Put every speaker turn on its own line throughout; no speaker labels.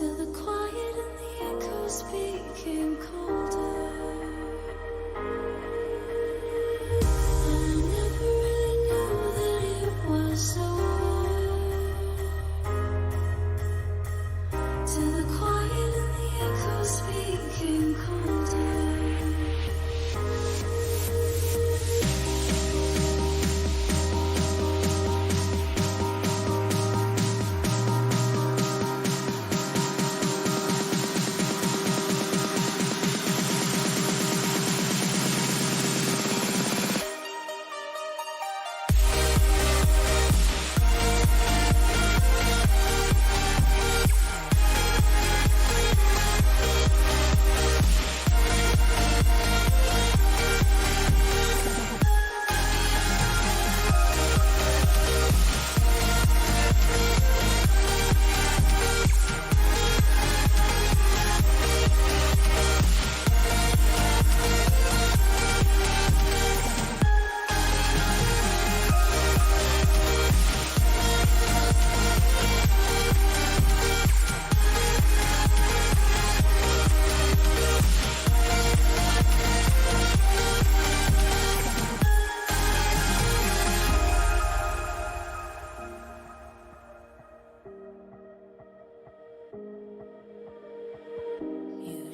till the quiet and the echoes became colder. I never really knew that it was over, till the quiet and the echoes became colder.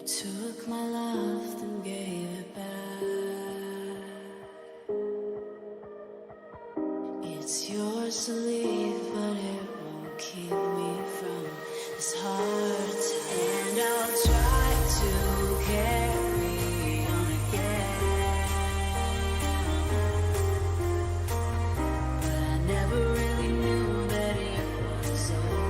Took my love, then gave it back. It's yours to leave, but it won't keep me from this heart attack. And I'll try to carry on again, but I never really knew that it was over.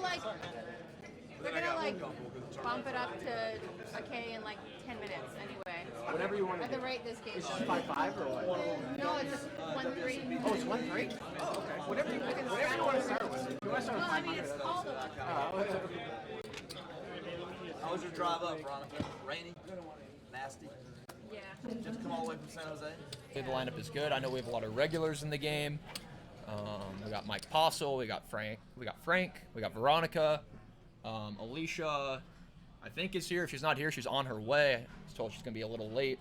like they're gonna like bump it up to a K in like 10 minutes anyway.
Whatever you want to
At
do.
the rate this game.
Is it 5-5 or what?
No, it's 1-3.
Oh, it's 1-3? Oh, okay. Whatever you want to start with. You want to start with
Well, I mean, it's called a
How was your drive up, Veronica? Rainy? Nasty?
Yeah.
Just come all the way from San Jose?
The lineup is good. I know we have a lot of regulars in the game. We got Mike Postle, we got Frank, we got Veronica, Alicia, I think is here. If she's not here, she's on her way. I was told she's gonna be a little late.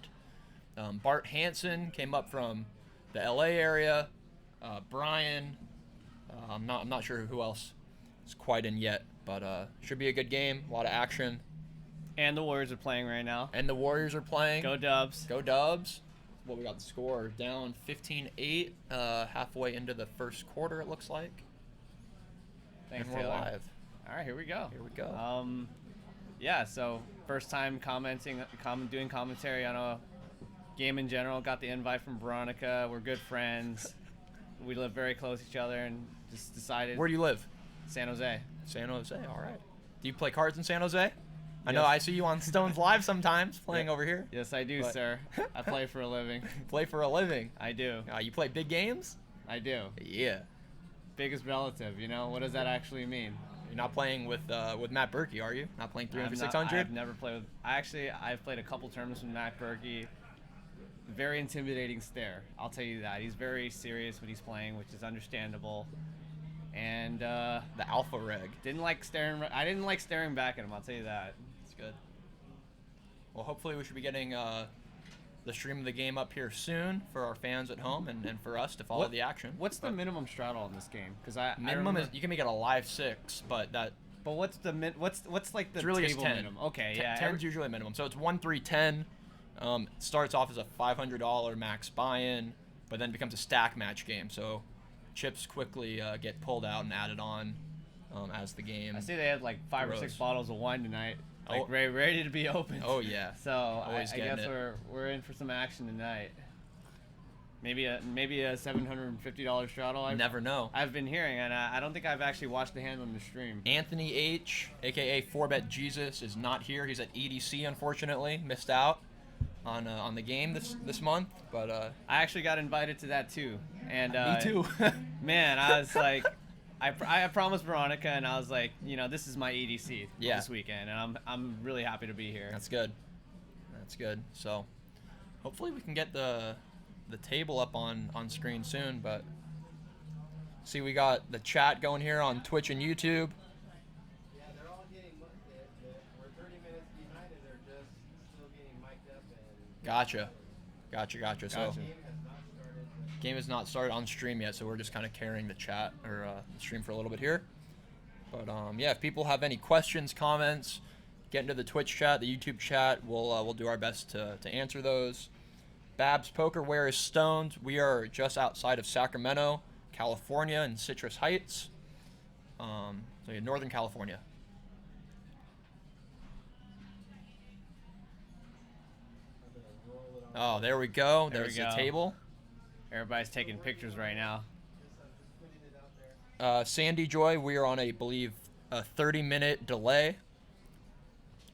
Bart Hansen came up from the LA area. Brian, I'm not sure who else is quite in yet, but should be a good game. A lot of action.
And the Warriors are playing right now.
And the Warriors are playing.
Go Dubs.
Go Dubs. Well, we got the score down 15-8, halfway into the first quarter, it looks like.
Thanks,
and we're
Taylor.
live.
All right, here we go.
Here we go.
Yeah, so first time doing commentary on a game in general. Got the invite from Veronica. We're good friends. We live very close to each other and just decided.
Where do you live?
San Jose.
San Jose, all right. Do you play cards in San Jose? I know
Yes.
I see you on Stones Live sometimes playing over here.
Yes, I do,
But-
sir. I play for a living.
Play for a living.
I do.
You play big games?
I do.
Yeah.
Biggest relative, you know? What does that actually mean?
You're not playing with Matt Berkey, are you? Not playing 300
I've
600?
I've never played with. I've played a couple tournaments with Matt Berkey. Very intimidating stare. I'll tell you that. He's very serious when he's playing, which is understandable. And
The Alpha Reg.
I didn't like staring back at him. I'll tell you that.
It's good. Well, hopefully we should be getting the stream of the game up here soon for our fans at home and for us to follow the action.
What's the minimum straddle in this game? Because
minimum is you can make it a live 6, but that
But what's the what's like the
it's really
table
10.
minimum? Okay, yeah.
10's usually a minimum. So it's 1-3-10. It starts off as a $500 max buy-in, but then becomes a stack match game. So chips quickly get pulled out and added on as the game.
I see they had like 5 or 6 bottles of wine tonight, like ready to be opened.
Oh yeah.
So I
getting
guess
it.
we're in for some action tonight. Maybe a $750 straddle.
You never know.
I've been hearing, and I don't think I've actually watched the hand on the stream.
Anthony H, aka 4Bet Jesus, is not here. He's at EDC, unfortunately. Missed out on the game this month, but
I actually got invited to that too. And
me too.
Man, I was like, I promised Veronica, and I was like, you know, this is my EDC this weekend, and I'm really happy to be here.
That's good. That's good. So hopefully we can get the table up on screen soon, but see, we got the chat going here on Twitch and YouTube.
Yeah, they're all getting, we're 30 minutes behind and they're just still getting mic'd up and...
Gotcha. So
Game has not started.
game has not started on stream yet, so we're just kind of carrying the chat or the stream for a little bit here. But yeah, if people have any questions, comments, get into the Twitch chat, the YouTube chat. We'll do our best to answer those. Babs Poker, where is Stoned? We are just outside of Sacramento, California, in Citrus Heights. So yeah, Northern California. Oh, there we go.
There we
There's the
go.
table.
Everybody's taking pictures right now.
Sandy Joy, we are on I believe a 30-minute delay.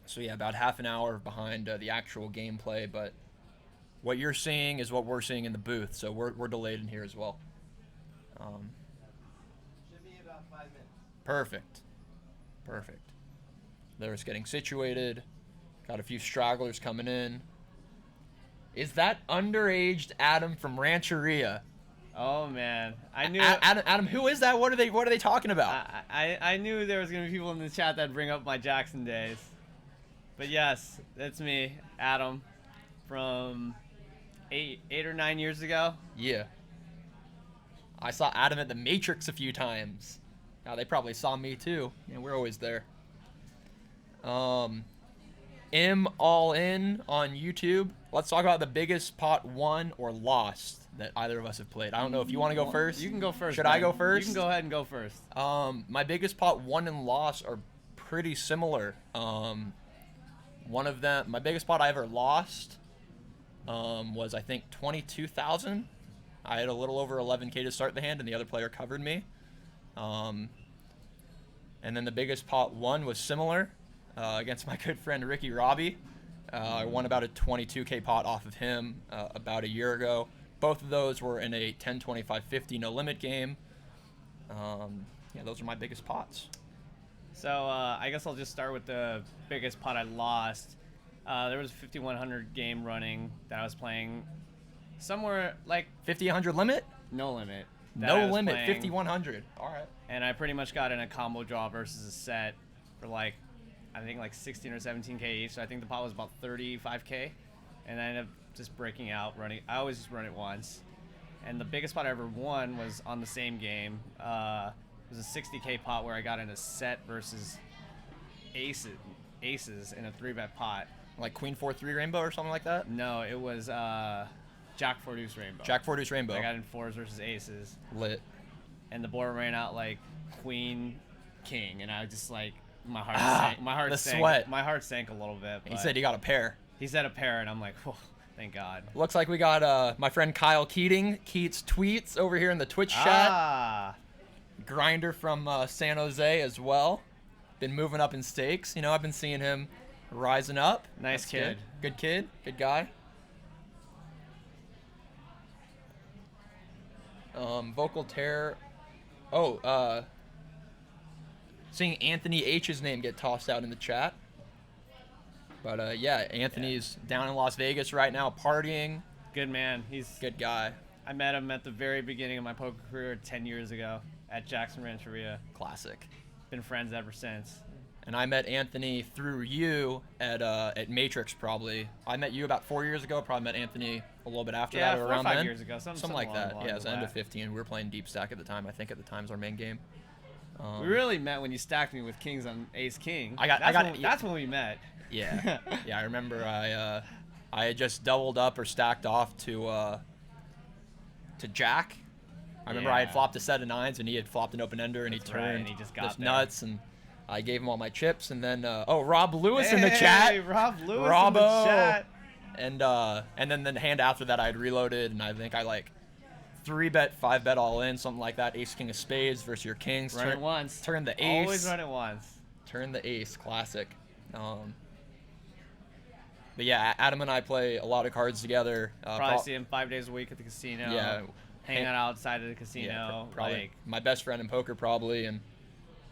So yeah, about half an hour behind the actual gameplay, but what you're seeing is what we're seeing in the booth, so we're delayed in here as well.
Should be about 5 minutes.
Perfect. They're just getting situated. Got a few stragglers coming in. Is that underaged Adam from Rancheria?
Oh man, I knew.
Adam, who is that? What are they talking about?
I knew there was gonna be people in the chat that bring up my Jackson days. But yes, that's me, Adam, from eight or 9 years ago.
Yeah. I saw Adam at the Matrix a few times. Now they probably saw me too. Yeah, we're always there. M All In on YouTube. Let's talk about the biggest pot won or lost that either of us have played. I don't know if you want to go first.
You can go first.
Should
man.
I go first?
You can go ahead and go first.
My biggest pot won and lost are pretty similar. One of them, my biggest pot I ever lost, was I think 22,000. I had a little over 11K to start the hand, and the other player covered me. And And then the biggest pot won was similar against my good friend Ricky Robbie. I won about a 22K pot off of him about a year ago. Both of those were in a 10, 25, 50 no limit game. Yeah, those are my biggest pots.
So I guess I'll just start with the biggest pot I lost. There was a 5100 game running that I was playing somewhere like
50-100 limit?
no limit. that I
No
was
limit,
playing.
5100. All right.
And I pretty much got in a combo draw versus a set for like, I think like 16 or 17K each. So I think the pot was about 35K. And I ended up just breaking out, running. I always just run it once. And the biggest pot I ever won was on the same game. It was a 60K pot where I got in a set versus aces in a 3-bet pot.
Like Queen 4-3 rainbow or something like that?
No, it was Jack 4 deuce rainbow.
Jack 4 deuce rainbow.
I got in fours versus aces.
Lit.
And the board ran out like queen, king, and I was just like, my heart sank. My heart
the
sank.
sweat.
My heart sank a little bit.
He
but
said he got a pair.
he said a pair, and I'm like, oh, thank God.
Looks like we got my friend Kyle Keats tweets over here in the Twitch chat.
Ah,
Grinder from San Jose as well. Been moving up in stakes. You know, I've been seeing him rising up.
Nice
That's
kid.
Good kid. Good guy. Vocal Terror. Oh, seeing Anthony H's name get tossed out in the chat. But yeah, Anthony's down in Las Vegas right now partying.
good man. He's.
Good guy.
I met him at the very beginning of my poker career 10 years ago at Jackson Rancheria.
Classic.
Been friends ever since.
And I met Anthony through you at Matrix probably. I met you about 4 years ago. Probably met Anthony a little bit after
Yeah,
that or
4 or
around
5
then.
years ago, something
like
along-
that.
along
Yeah, it was
the
end of
way.
15. We were playing Deep Stack at the time. I think at the time was our main game.
We really met when you stacked me with kings on ace king.
That's
when we met.
Yeah, yeah. I remember I had just doubled up or stacked off to Jack. I remember I had
Yeah.
flopped a set of nines and he had flopped an open ender and
That's
he
right,
turned
and he just got
just
there.
nuts and I gave him all my chips and then Rob Lewis in the chat.
Hey, Rob Lewis
Robbo.
in the chat.
And then the hand after that I had reloaded and I think I like 3-bet, 5-bet all in, something like that. Ace king of spades versus your kings.
Run it once.
Turn the ace.
Always run it once.
Turn the ace, classic. But yeah, Adam and I play a lot of cards together.
Probably see him 5 days a week at the casino.
Yeah.
Hanging out outside of the casino.
Yeah, probably
like,
my best friend in poker probably, and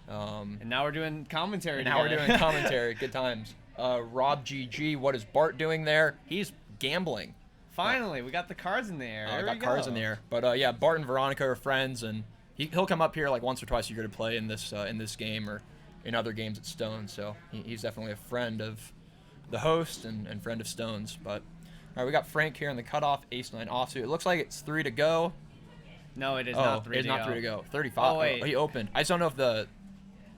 now we're doing commentary.
now we're
together.
doing commentary. Good times. Rob GG, what is Bart doing there? He's gambling.
Finally, we got the cards in the air.
I
There
got
we
cards
go.
in the air. But yeah, Bart and Veronica are friends, and he'll come up here like once or twice a year to play in this game or in other games at Stone. So he's definitely a friend of the host and friend of Stone's. But all right, we got Frank here in the cutoff, ace-9 offsuit. It looks like it's 3 to go.
No, it is
Oh,
not 3
it's
to
not
go.
3 to go. 35.
Oh, wait.
He opened. I just don't know if the.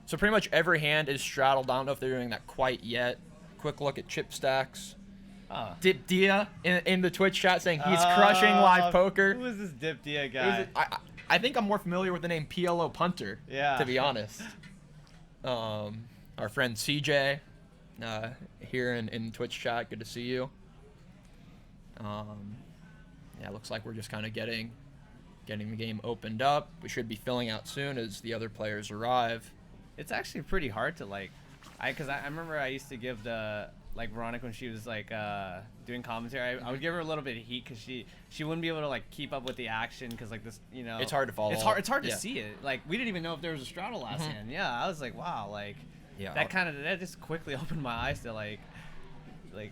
So pretty much every hand is straddled. I don't know if they're doing that quite yet. Quick look at chip stacks.
Oh.
Dip Dia in the Twitch chat saying he's crushing live poker.
Who is this Dip Dia
It
guy?
was- I think I'm more familiar with the name PLO Punter.
Yeah.
To be honest. Our friend CJ here in Twitch chat. Good to see you. Yeah, looks like we're just kind of getting the game opened up. We should be filling out soon as the other players arrive.
It's actually pretty hard to like, because I remember I used to give the like Veronica when she was like doing commentary. I would give her a little bit of heat because she wouldn't be able to like keep up with the action because like this, you know.
It's hard to follow.
It's hard to
Yeah.
see it. Like we didn't even know if there was a straddle last hand. Yeah, I was like, wow, like
Yeah.
that just quickly opened my eyes to like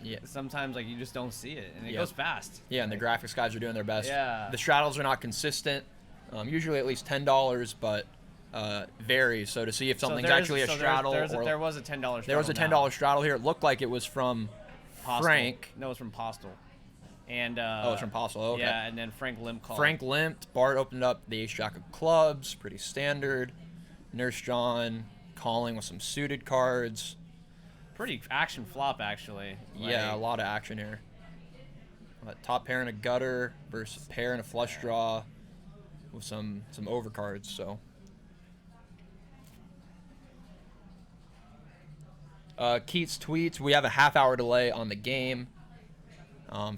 Yeah.
sometimes like you just don't see it and it
Yeah.
goes fast.
Yeah, and the graphics guys are doing their best.
Yeah.
The straddles are not consistent. Usually at least $10, but varies. So to see if something's actually a straddle
there was a $10 straddle.
there was a $10 straddle here. It looked like it was from
Postal.
Frank.
No, it was from Postal. And
Oh, it's from Postal. Okay.
Yeah, and then Frank Limp called.
Frank limped. Bart opened up the ace jack of clubs. Pretty standard. Nurse John calling with some suited cards.
Pretty action flop actually.
Yeah, a
Like,
lot of action here. Top pair and a gutter versus pair and a flush draw with some overcards. So Keats tweets, we have a half-hour delay on the game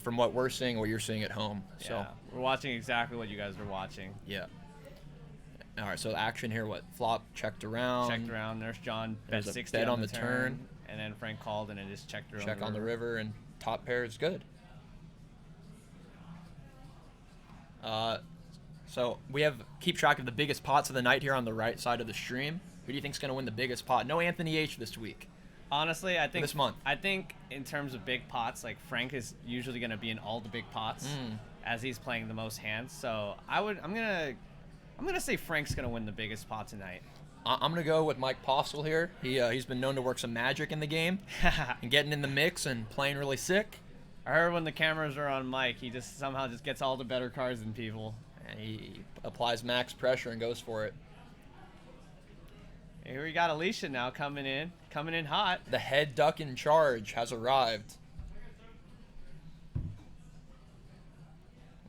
from what we're seeing, what you're seeing at home. So
yeah, we're watching exactly what you guys are watching.
yeah. All right, so action here. What flop checked around?
Checked around. There's John bet
There's a
60
bet
on the turn,
turn.
and then Frank called and it just checked around.
Check on the river, and top pair is good. So we have keep track of the biggest pots of the night here on the right side of the stream. Who do you think's gonna win the biggest pot? No Anthony H this week.
Honestly, I think
this month.
I think in terms of big pots, like Frank is usually going to be in all the big pots as he's playing the most hands. So I'm gonna say Frank's going to win the biggest pot tonight.
I'm gonna go with Mike Postle here. He's been known to work some magic in the game and getting in the mix and playing really sick.
I heard when the cameras are on Mike, he just somehow just gets all the better cards than people.
And he applies max pressure and goes for it.
Here we got Alicia now coming in hot.
The head duck in charge has arrived.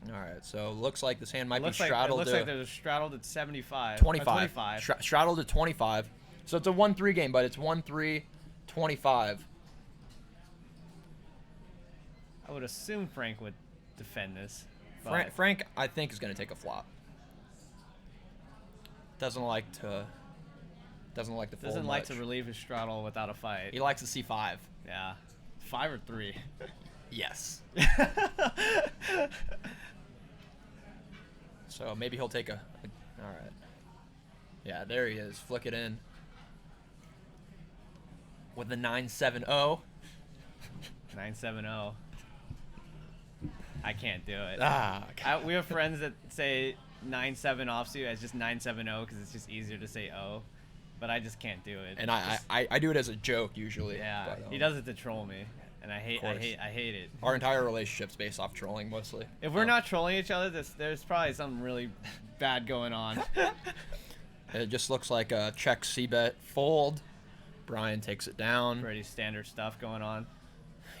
All right, so looks like this hand might be straddled.
It looks like there's a straddled at 75.
25.
25.
Straddled at 25. So it's a 1-3 game, but it's 1-3, 25.
I would assume Frank would defend this. but-
Frank, I think, is going to take a flop. Doesn't like to fold
Doesn't like to
much.
relieve his straddle without a fight.
He likes to see 5.
Yeah. 5 or 3.
Yes. So maybe he'll take a all right. Yeah, there he is. Flick it in. With the 970.
970. I can't do it. We have friends that say 9-7 offsuit as just 970 because it's just easier to say O, but I just can't do it.
And I do it as a joke usually.
Yeah,
but,
he does it to troll me, and I hate it.
Our entire relationship's based off trolling mostly.
If we're not trolling each other, there's probably something really bad going on.
It just looks like a check C-bet fold. Brian takes it down.
Pretty standard stuff going on.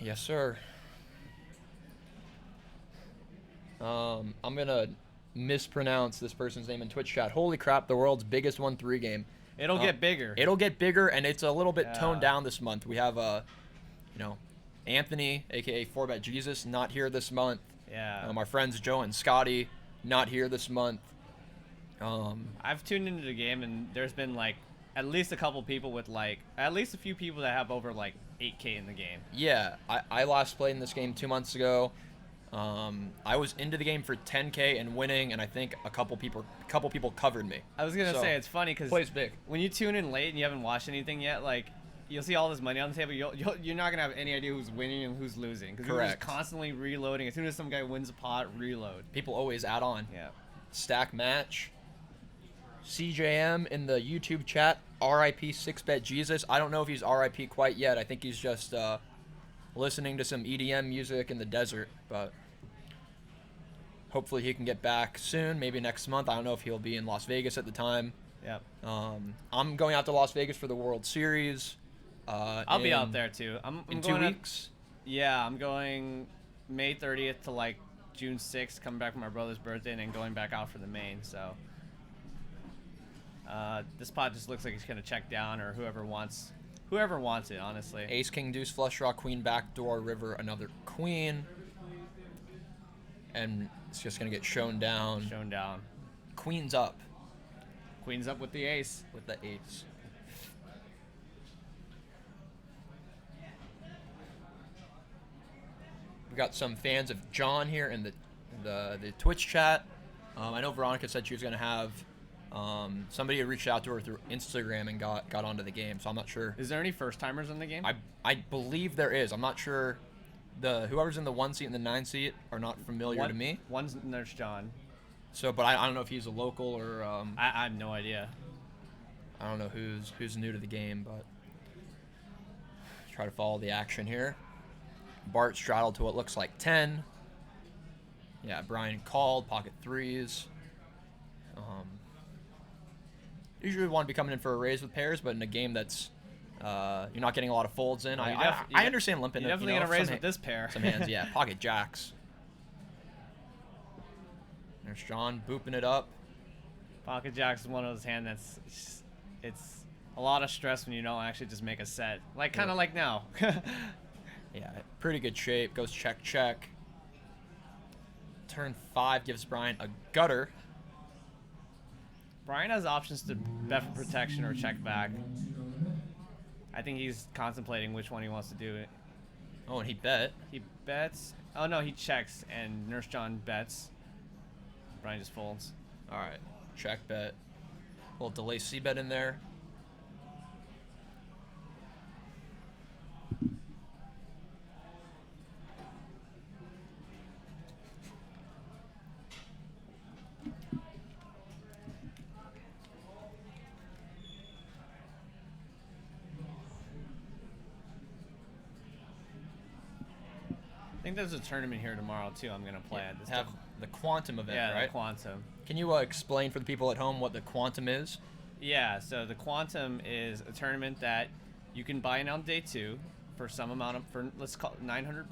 Yes, sir. I'm gonna mispronounce this person's name in Twitch chat. Holy crap, the world's biggest 1-3 game.
It'll get bigger.
It'll get bigger, and it's a little bit
Yeah.
toned down this month. We have Anthony, aka 4Bet Jesus, not here this month.
Yeah.
Our friends Joe and Scotty, not here this month.
I've tuned into the game, and there's been like at least a couple people with like at least a few people that have over like 8K in the game.
Yeah, I last played in this game 2 months ago. I was into the game for 10K and winning, and I think a couple people covered me.
I was gonna
So,
say it's funny because
plays big.
when you tune in late and you haven't watched anything yet, like you'll see all this money on the table. You're not gonna have any idea who's winning and who's losing because you're just
Correct.
constantly reloading. As soon as some guy wins a pot, reload.
People always add on.
Yeah.
Stack match. CJM in the YouTube chat. RIP 6Bet Jesus. I don't know if he's RIP quite yet. I think he's just listening to some EDM music in the desert, but hopefully he can get back soon, maybe next month. I don't know if he'll be in Las Vegas at the time.
Yep.
I'm going out to Las Vegas for the World Series.
I'll be out there too. I'm
in
going
2
up-
weeks.
Yeah, I'm going May 30th to like June 6th, coming back from my brother's birthday, and then going back out for the main. So this pot just looks like it's gonna check down, or whoever wants it. Honestly.
Ace, King, Deuce, Flush Draw, Queen, Backdoor, River, another Queen. And it's just going to get shown down.
Shown down.
Queen's up
Queen's up with the ace.
with the ace. We've got some fans of John here in the Twitch chat. I know Veronica said she was going to have somebody had reached out to her through Instagram and got onto the game, so I'm not sure.
Is there any first timers in the game?
I believe there is. I'm not sure. Whoever's in the 1 seat and the 9 seat are not familiar to me.
One's Nurse John.
So, but I don't know if he's a local or
I have no idea.
I don't know who's new to the game, but try to follow the action here. Bart straddled to what looks like 10. Yeah, Brian called pocket 3s. Usually we want to be coming in for a raise with pairs, but in a game that's you're not getting a lot of folds in. I understand limping.
You're definitely gonna raise with this pair.
Some hands, yeah. Pocket jacks. There's John booping it up.
Pocket Jacks is one of those hands that's it's a lot of stress when you don't actually just make a set. Like kind of like now.
Yeah, pretty good shape. Goes check, check. Turn 5 gives Brian a gutter.
Brian has options to bet for protection or check back. I think he's contemplating which one he wants to do it.
Oh, and he bet.
He bets. Oh no, he checks, and Nurse John bets. Brian just folds.
All right, check bet. Little delay C bet in there.
I think there's a tournament here tomorrow too. I'm gonna play it.
Have the Quantum event,
yeah,
right?
the Quantum.
Can you explain for the people at home what the Quantum is?
Yeah, so the Quantum is a tournament that you can buy in on day 2 for some amount of, for let's call it $900,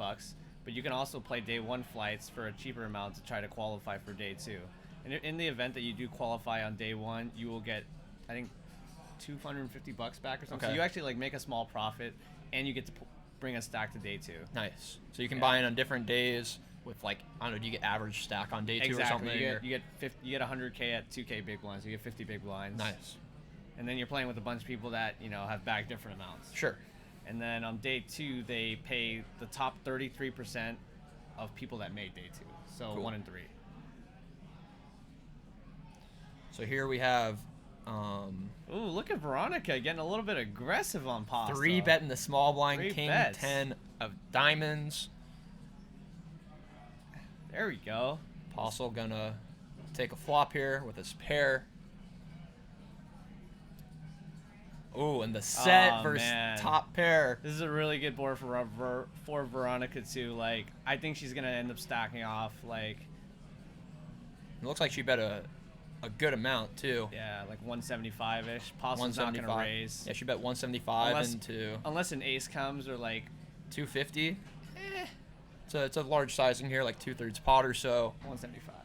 but you can also play day 1 flights for a cheaper amount to try to qualify for day 2. And in the event that you do qualify on day 1, you will get, I think, $250 back or something.
Okay.
So you actually like make a small profit, and you get to bring a stack to day 2.
Nice. So you can buy in on different days with like, I don't know, do you get average stack on day 2 or something?
You get 100K at 2K big blinds. You get 50 big blinds.
Nice.
And then you're playing with a bunch of people that, you know, have bagged different amounts.
Sure.
And then on day 2, they pay the top 33% of people that made day 2. So
Cool.
1 and 3.
So here we have
Ooh, look at Veronica getting a little bit aggressive on pasta.
3 betting the small blind,
3
king
bets.
10 of diamonds.
There we go.
Apostle gonna take a flop here with his pair. Ooh, and the set
Oh,
versus
man.
top pair.
This is a really good board for Veronica too. Like, I think she's gonna end up stacking off like,
It looks like she bet a good amount too.
yeah, like 175-ish. Apostle's not gonna
175.
raise.
Yeah, she bet 175
Unless-
into
Unless an ace comes or like
250. It's a large sizing here, like 2/3 pot or so.
175.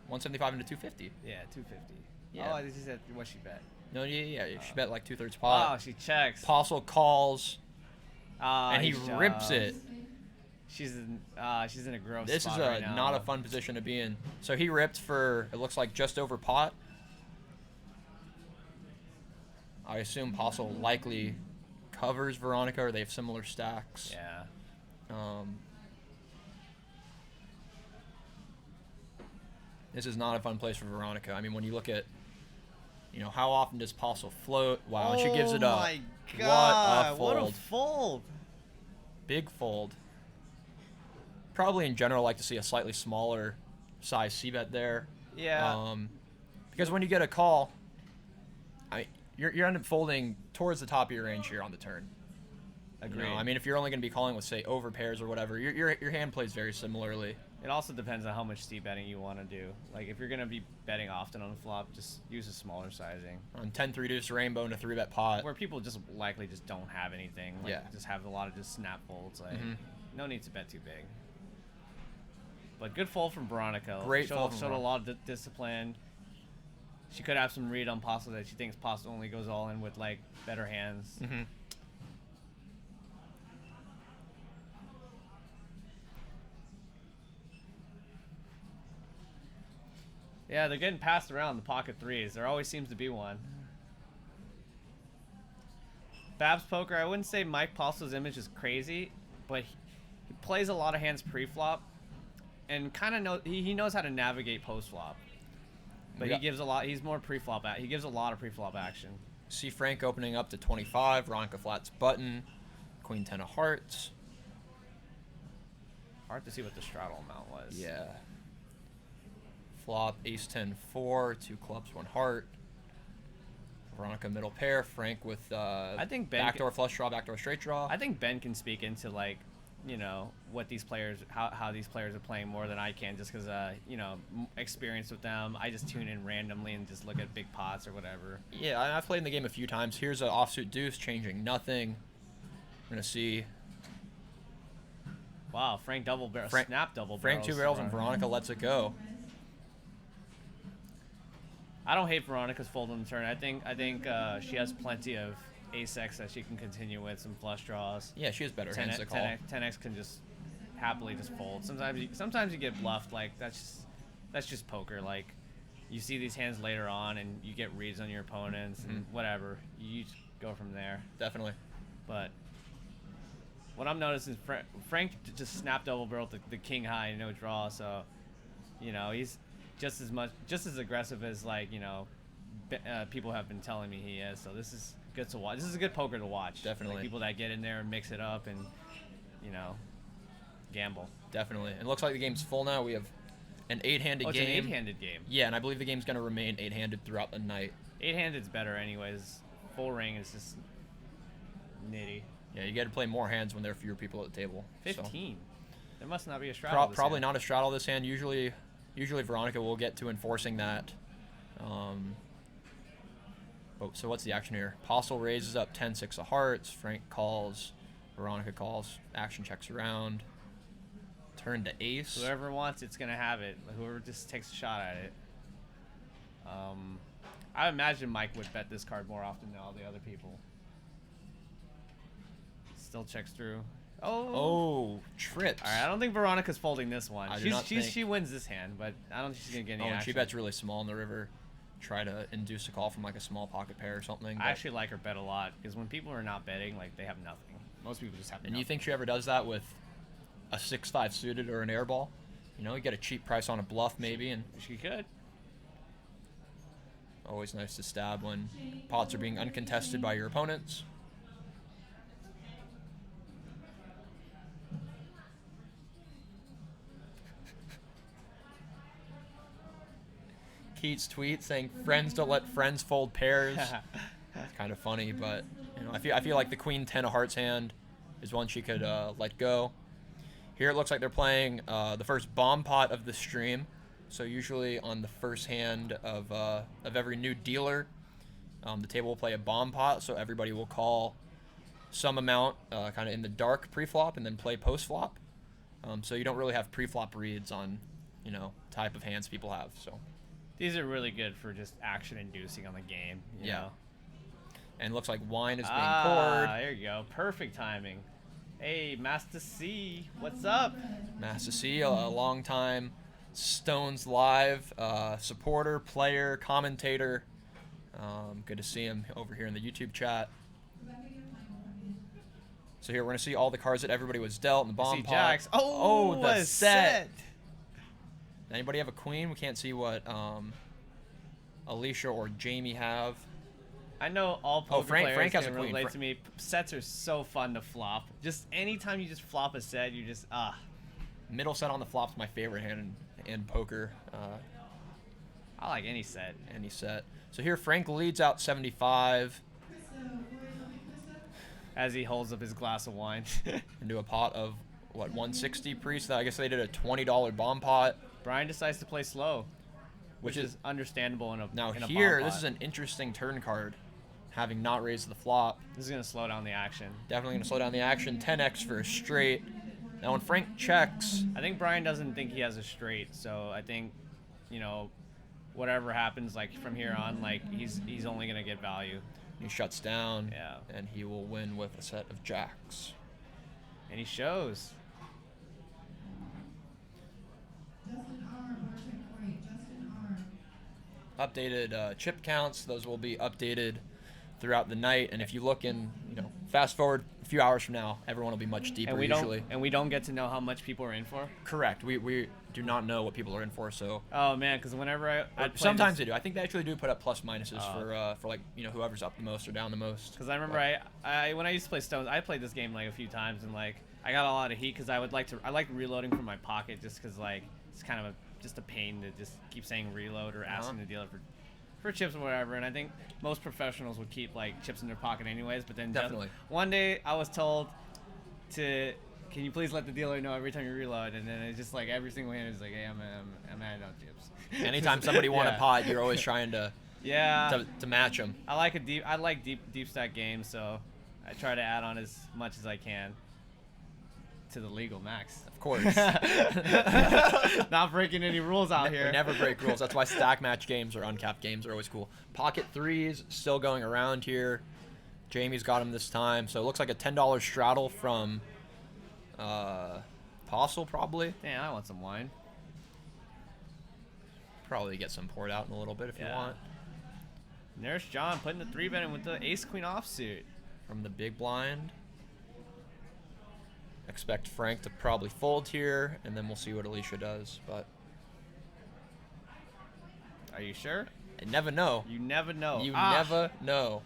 175 into 250.
Yeah, 250.
Yeah.
Oh, this is what she bet.
No, yeah. She bet like 2/3
Oh,
pot.
she checks.
Apostle calls, and he
He
rips
shoves.
it.
She's in a gross
This is
spot right now.
not a fun position to be in. So he ripped for, it looks like, just over pot. I assume Apostle likely covers Veronica, or they have similar stacks.
Yeah.
This is not a fun place for Veronica. I mean, when you look at, you know, how often does Apostle float? Wow, and she gives it up.
Oh my God!
What a
What a fold!
Big fold. Probably in general like to see a slightly smaller size c-bet there.
Yeah.
Because when you get a call, you're end up folding towards the top of your range here on the turn.
Agreed.
You know, I mean, if you're only going to be calling with, say, over pairs or whatever, your hand plays very similarly.
It also depends on how much steep betting you want to do. Like, if you're going to be betting often on the flop, just use a smaller sizing.
On 10-3 deuce rainbow and a 3-bet pot.
Where people just likely just don't have anything. Like,
Yeah.
just have a lot of just snap folds. Like, no need to bet too big. But good fold from Veronica.
Great fold from
Showed a
Veronica.
lot of discipline. She could have some read on Pasta that she thinks Pasta only goes all in with, like, better hands.
Mm-hmm.
Yeah, they're getting passed around the pocket threes. There always seems to be one. Babs Poker, I wouldn't say Mike Pasto's image is crazy, but he plays a lot of hands pre-flop, and kind of he knows how to navigate post-flop. But
Yeah.
he gives a lot. He's more pre-flop. He gives a lot of pre-flop action.
See Frank opening up to 25. Veronica flats button. Queen 10 of hearts.
Hard to see what the straddle amount was.
Yeah. Flop ace 10 4, 2 clubs, 1 heart. Veronica middle pair. Frank with
I think Ben
backdoor flush draw, backdoor straight draw.
I think Ben can speak into, like, you know, what these players, how these players are playing more than I can, just because, you know, experience with them. I just tune in randomly and just look at big pots or whatever.
Yeah, I've played in the game a few times. Here's an offsuit deuce, changing nothing. We're gonna see
Wow, Frank double barrel,
Frank-
snap double
Frank
barrels.
2 barrels and Veronica lets it go.
I don't hate Veronica's fold on the turn. I think she has plenty of ace-x that she can continue with, some flush draws.
Yeah, she has better hands to call.
10x can just happily just fold. Sometimes you get bluffed. Like, that's just poker. Like, you see these hands later on, and you get reads on your opponents and whatever. You just go from there.
Definitely.
But what I'm noticing is Frank just snapped double barrel the king high, no draw. So, you know, he's just as aggressive as, like, you know, people have been telling me he is. So this is good to watch. This is a good poker to watch.
Definitely.
Like, people that get in there and mix it up and, you know, gamble.
Definitely. It looks like the game's full now. We have an 8-handed
It's
game.
an 8-handed game.
Yeah, and I believe the game's going to remain 8-handed throughout the night.
8-handed's better anyways. Full ring is just nitty.
Yeah, you got to play more hands when there are fewer people at the table.
15. There must not be a straddle.
Probably not a straddle this hand. Usually Veronica will get to enforcing that. So what's the action here? Apostle raises up 10-6 of hearts. Frank calls. Veronica calls. Action checks around. Turn to ace.
Whoever wants it's gonna have it. Whoever just takes a shot at it. I imagine Mike would bet this card more often than all the other people. Still checks through.
Oh, trips.
All right, I don't think Veronica's folding this one.
I do not think.
She wins this hand, but I don't think she's gonna get any
and
action.
she bets really small in the river. Try to induce a call from like a small pocket pair or something.
I actually like her bet a lot because when people are not betting, like, they have nothing. Most people just have nothing.
And you think she ever does that with a 6-5 suited or an air ball? You know, you get a cheap price on a bluff maybe, and
she could.
Always nice to stab when pots are being uncontested by your opponents. Keats tweet saying friends don't let friends fold pairs. It's kind of funny, but you know, I feel like the queen 10 of hearts hand is one she could let go. Here it looks like they're playing the first bomb pot of the stream. So usually on the first hand of every new dealer, the table will play a bomb pot. So everybody will call some amount kind of in the dark pre-flop and then play post-flop. So you don't really have pre-flop reads on, you know, type of hands people have. So
these are really good for just action inducing on the game. You know?
And it looks like wine is being poured.
There you go. Perfect timing. Hey, Master C, what's up?
Master C, a long time Stones Live supporter, player, commentator. Good to see him over here in the YouTube chat. So here we're gonna see all the cards that everybody was dealt in the bomb pot.
Jacks. Oh,
the set. Anybody have a queen? We can't see what Alicia or Jamie have.
I know all poker
Frank
players
has
can
a queen.
relate to me. Sets are so fun to flop. Just anytime you just flop a set, you just
Middle set on the flop's my favorite hand in poker.
I like any set.
Any set. So here Frank leads out 75.
As he holds up his glass of wine.
Into a pot of what, 160 pre. So I guess they did a $20 bomb pot.
Brian decides to play slow, which is understandable in a
now
in a
here
bomb
this
pot.
is an interesting turn card, having not raised the flop.
This is gonna slow down the action.
Definitely gonna slow down the action. 10x for a straight. Now when Frank checks,
I think Brian doesn't think he has a straight, so I think, you know, whatever happens like from here on, like he's only gonna get value.
he shuts down.
Yeah.
And he will win with a set of jacks.
And he shows.
Updated chip counts. Those will be updated throughout the night. And if you look in, you know, fast forward a few hours from now, everyone will be much deeper usually.
And we don't get to know how much people are in for.
Correct. We do not know what people are in for. So.
Oh man, because whenever
sometimes they do. I think they actually do put up plus minuses for like, you know, whoever's up the most or down the most.
Because I remember I when I used to play Stones, I played this game like a few times and like I got a lot of heat because I like reloading from my pocket just because like it's kind of just a pain to just keep saying reload or asking the dealer for chips or whatever. And I think most professionals would keep like chips in their pocket anyways. But then
definitely
one day I was told can you please let the dealer know every time you reload? And then it's just like every single hand is like, hey, I'm adding out chips.
Anytime somebody won a pot, you're always trying to to match them.
I like deep stack games, so I try to add on as much as I can to the legal max.
Of course.
Not breaking any rules out here.
We never break rules. That's why stack match games or uncapped games are always cool. Pocket threes still going around here. Jamie's got him this time. So it looks like a $10 straddle from Apostle probably.
Damn, I want some wine.
Probably get some poured out in a little bit if you want.
And there's John putting the 3-bet in with the ace-queen offsuit.
From the big blind. Expect Frank to probably fold here, and then we'll see what Alicia does. But
Are you sure?
I never know.
You never know.
You never know.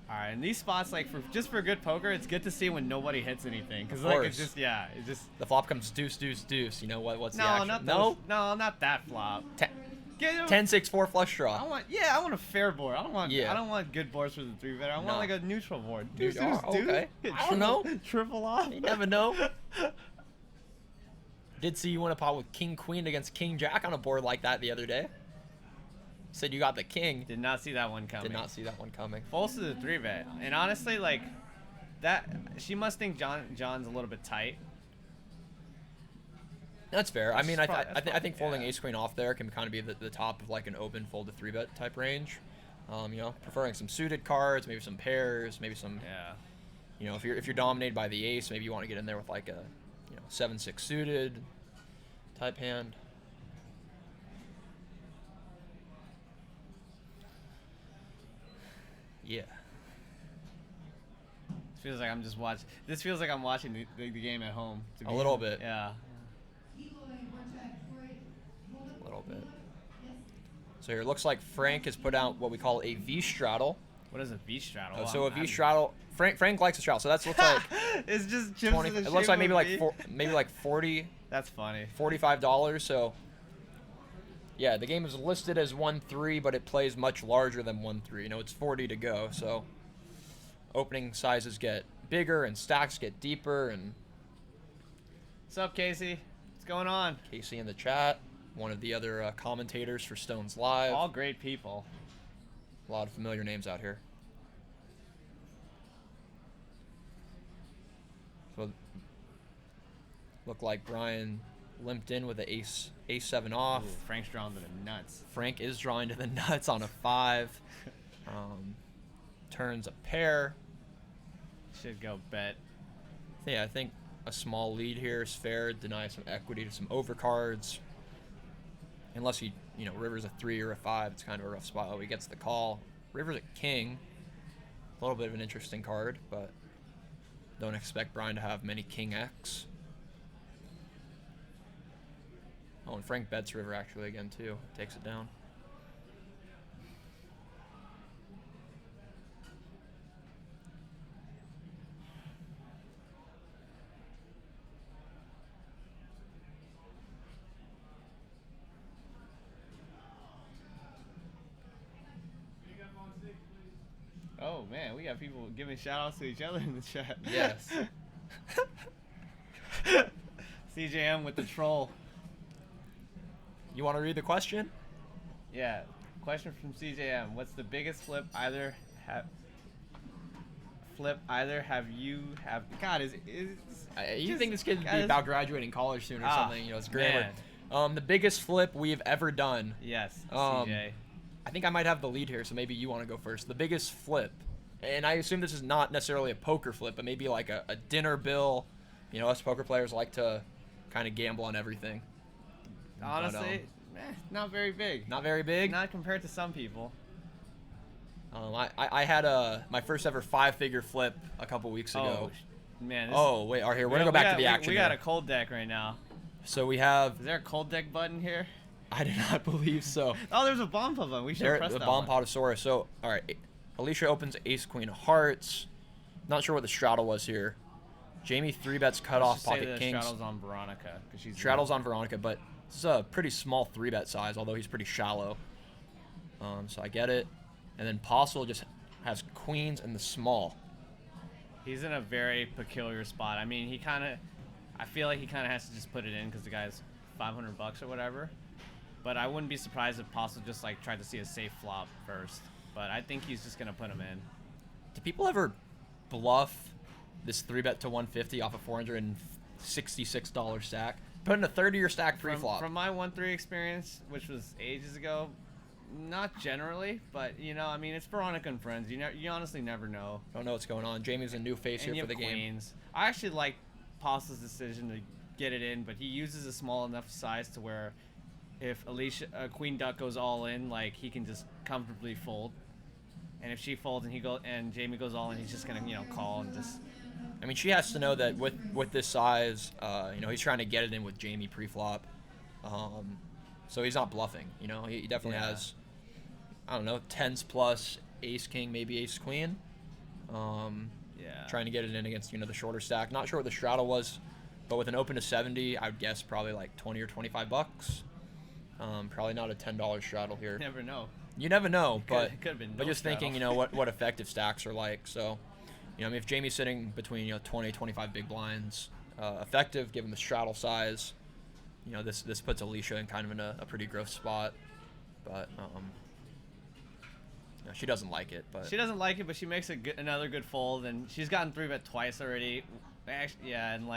All right, in these spots, like just for good poker, it's good to see when nobody hits anything, because
Of
like
course.
it's just
The flop comes deuce, deuce, deuce. You know what's the
no,
action?
not
No?
no, not that flop.
10-6-4 flush draw.
I want a fair board. I don't
Yeah.
want good boards for the 3-bet. I want
No.
like a neutral board.
Dude,
Deuce, deuce, deuce.
okay. I don't know.
Triple off.
You never know. Did see you win a pot with King Queen against King Jack on a board like that the other day. Said you got the king.
Did not see that one coming.
Did not see that one coming.
Folds to the 3-bet, and honestly, like that, she must think John's a little bit tight.
That's fair. I mean, I think folding
yeah.
ace queen off there can kind of be the top of like an open fold to 3-bet type range. You know, preferring some suited cards, maybe some pairs, maybe some.
Yeah.
You know, if you're dominated by the ace, maybe you want to get in there with like a 7-6 suited type hand. Yeah.
This feels like I'm just watching. This feels like I'm watching the game at home.
A little bit.
Yeah.
A little bit. So here it looks like Frank has put out what we call a V straddle.
What is a V straddle?
Oh, so a V straddle. Frank likes a straddle. So that's looks like
it's just chips
20.
in the
It looks
shape
like
of
maybe
V.
like 40.
That's funny.
$45. So yeah, the game is listed as 1-3, but it plays much larger than 1-3. You know, it's 40 to go. So opening sizes get bigger and stacks get deeper. And
What's up, Casey? What's going on?
Casey in the chat, one of the other commentators for Stones Live.
All great people.
A lot of familiar names out here. So look like Brian limped in with an ace-7 off.
Ooh, Frank's drawn to the nuts.
Frank is drawing to the nuts on a 5. Turns a pair.
Should go bet.
Yeah, I think a small lead here is fair. Deny some equity to some overcards. Unless he, River's a 3 or a 5, it's kind of a rough spot. Oh, he gets the call. River's a king. A little bit of an interesting card, but don't expect Brian to have many King X. Oh, and Frank bets River actually again too. Takes it down.
Oh man, we got people giving shout outs to each other in the chat.
Yes.
CJM with the troll.
You want to read the question?
Yeah. Question from CJM. What's the biggest flip either have you have God is
You
just-
think this kid would
God,
be
is-
about graduating college soon or something? It's grammar.
man.
The biggest flip we've ever done.
Yes,
Um,
CJ.
I think I might have the lead here, so maybe you want to go first. The biggest flip, and I assume this is not necessarily a poker flip, but maybe like a dinner bill. Us poker players like to kind of gamble on everything.
Honestly, not very big.
Not very big.
Not compared to some people.
I had my first ever 5-figure flip a couple weeks ago.
Man.
Oh wait, all right, here we're gonna go back to the action.
We got
here.
a cold deck right now.
So we have.
Is there a cold deck button here?
I do not believe so.
Oh, there's a bomb button. We should
There,
press
the
that
bomb
one.
potosaurus. So all right, Alicia opens ace queen of hearts. Not sure what the straddle was here. Jamie 3-bets cut off
Let's just say
pocket
the
kings.
straddle's on Veronica because she's
Straddle's on Veronica, but this is a pretty small 3-bet size, although he's pretty shallow. So I get it. And then Postle just has queens in the small.
He's in a very peculiar spot. I mean, I feel like he kind of has to just put it in because the guy's $500 or whatever. But I wouldn't be surprised if Postle just like tried to see a safe flop first. But I think he's just gonna put him in.
Do people ever bluff this 3-bet to 150 off a $466 stack? Put in a 30-year stack pre-flop.
From my 1-3 experience, which was ages ago, not generally, but I mean, it's Veronica and friends. You honestly never know.
Don't know what's going on. Jamie's a new face
And
here
you
for the
have
game.
queens. I actually like Pasta's decision to get it in, but he uses a small enough size to where if Queen Duck goes all in, like he can just comfortably fold. And if she folds and Jamie goes all in, he's just gonna call and just.
I mean, she has to know that with this size, he's trying to get it in with Jamie pre-flop, so he's not bluffing. He definitely has, I don't know, tens plus ace king, maybe ace queen. Trying to get it in against the shorter stack. Not sure what the straddle was, but with an open to 70, I would guess probably like 20 or 25 bucks. Probably not a $10 straddle here.
Never know.
You never know, but just
straddle.
thinking, what effective stacks are like. So, if Jamie's sitting between 20, 25 big blinds, effective given the straddle size, this puts Alicia in kind of in a pretty gross spot. But she doesn't like it. But
she doesn't like it, but she makes another good fold, and she's gotten 3-bet twice already. Actually, and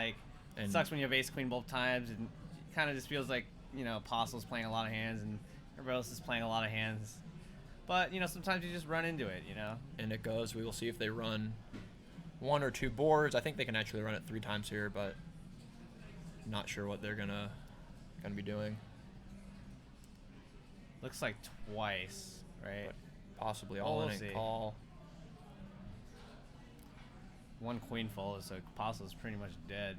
it sucks when you have ace queen both times, and it kind of just feels like Apostle's playing a lot of hands, and everybody else is playing a lot of hands. But sometimes you just run into it,
And it goes. We will see if they run 1 or 2 boards. I think they can actually run it 3 times here, but not sure what they're gonna be doing.
Looks like twice, right?
But possibly all in and call.
1 queen fold, so Apostle's pretty much dead.